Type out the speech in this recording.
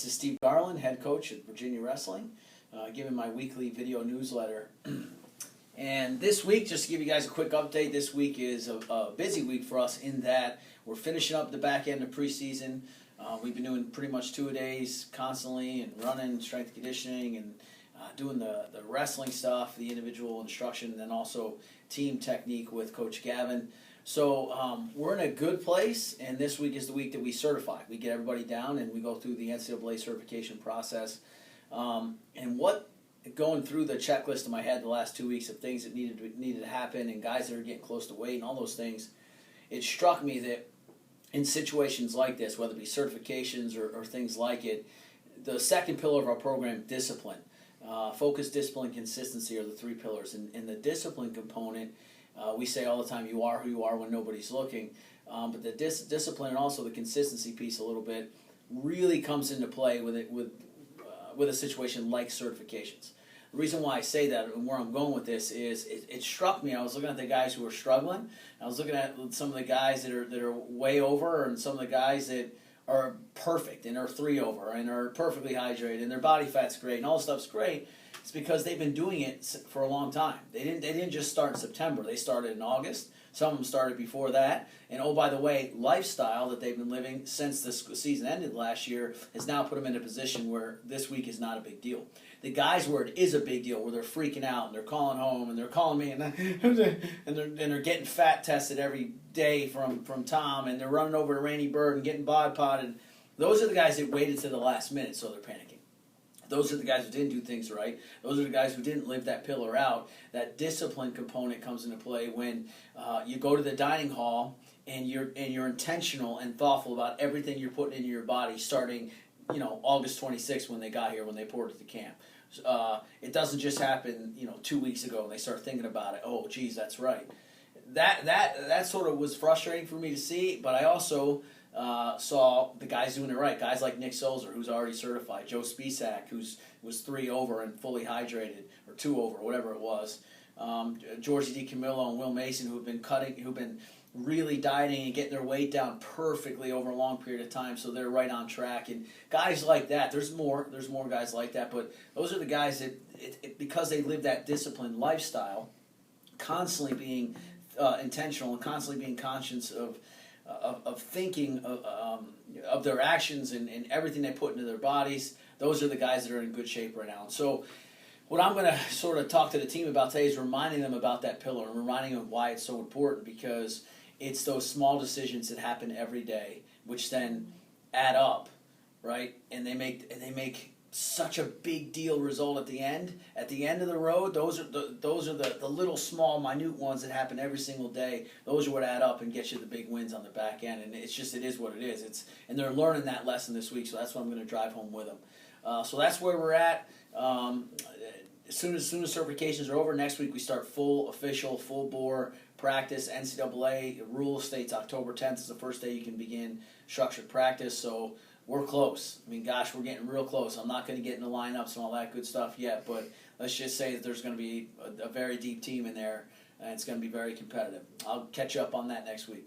This is Steve Garland, head coach at Virginia Wrestling, giving my weekly video newsletter. And this week, just to give you guys a quick update, this week is a busy week for us in that we're finishing up the back end of preseason. We've been doing pretty much 2-a-days constantly and running, strength and conditioning, and doing the wrestling stuff, the individual instruction, and then also team technique with Coach Gavin. So we're in a good place, and this week is the week that we certify. We get everybody down, and we go through the NCAA certification process. And what going through the checklist in my head the last 2 weeks of things that needed to happen and guys that are getting close to weight and all those things, it struck me that in situations like this, whether it be certifications or things like it, the second pillar of our program, discipline. Focus, discipline, consistency are the three pillars. And the discipline component, we say all the time, you are who you are when nobody's looking. But the discipline and also the consistency piece a little bit really comes into play with a situation like certifications. The reason why I say that and where I'm going with this is it struck me. I was looking at the guys who are struggling. I was looking at some of the guys that are way over, and some of the guys that are perfect and are 3 over and are perfectly hydrated and their body fat's great and all the stuff's great. It's because they've been doing it for a long time. They didn't just start in September. They started in August. Some of them started before that. And oh, by the way, lifestyle that they've been living since the season ended last year has now put them in a position where this week is not a big deal. The guys where it is a big deal, where they're freaking out and they're calling home and they're calling me and they're getting fat tested every day from Tom, and they're running over to Rainy Bird and getting bod potted. Those are the guys that waited to the last minute, so they're panicking. Those are the guys who didn't do things right. Those are the guys who didn't live that pillar out. That discipline component comes into play when you go to the dining hall and you're intentional and thoughtful about everything you're putting into your body, starting August 26th when they got here, when they poured at the camp. It doesn't just happen 2 weeks ago and they start thinking about it. Oh, geez, that's right. That sort of was frustrating for me to see, but I also saw the guys doing it right. Guys like Nick Solzer, who's already certified. Joe Spisak, was 3 over and fully hydrated, or 2 over, whatever it was. Georgie DiCamillo and Will Mason, who've been really dieting and getting their weight down perfectly over a long period of time, so they're right on track. And guys like that, there's more guys like that, but those are the guys that, because they live that disciplined lifestyle, constantly being intentional and constantly being conscious of thinking of their actions and everything they put into their bodies. Those are the guys that are in good shape right now. And so what I'm going to sort of talk to the team about today is reminding them about that pillar and reminding them why it's so important, because it's those small decisions that happen every day which then add up, right? And they make such a big deal result at the end. At the end of the road, those are the little small minute ones that happen every single day. Those are what add up and get you the big wins on the back end. And it is what it is. And they're learning that lesson this week, so that's what I'm going to drive home with them. So that's where we're at. As soon as certifications are over, next week we start full bore practice. NCAA rule states October 10th is the first day you can begin structured practice. So we're close. I mean, gosh, we're getting real close. I'm not going to get into lineups and all that good stuff yet, but let's just say that there's going to be a very deep team in there, and it's going to be very competitive. I'll catch you up on that next week.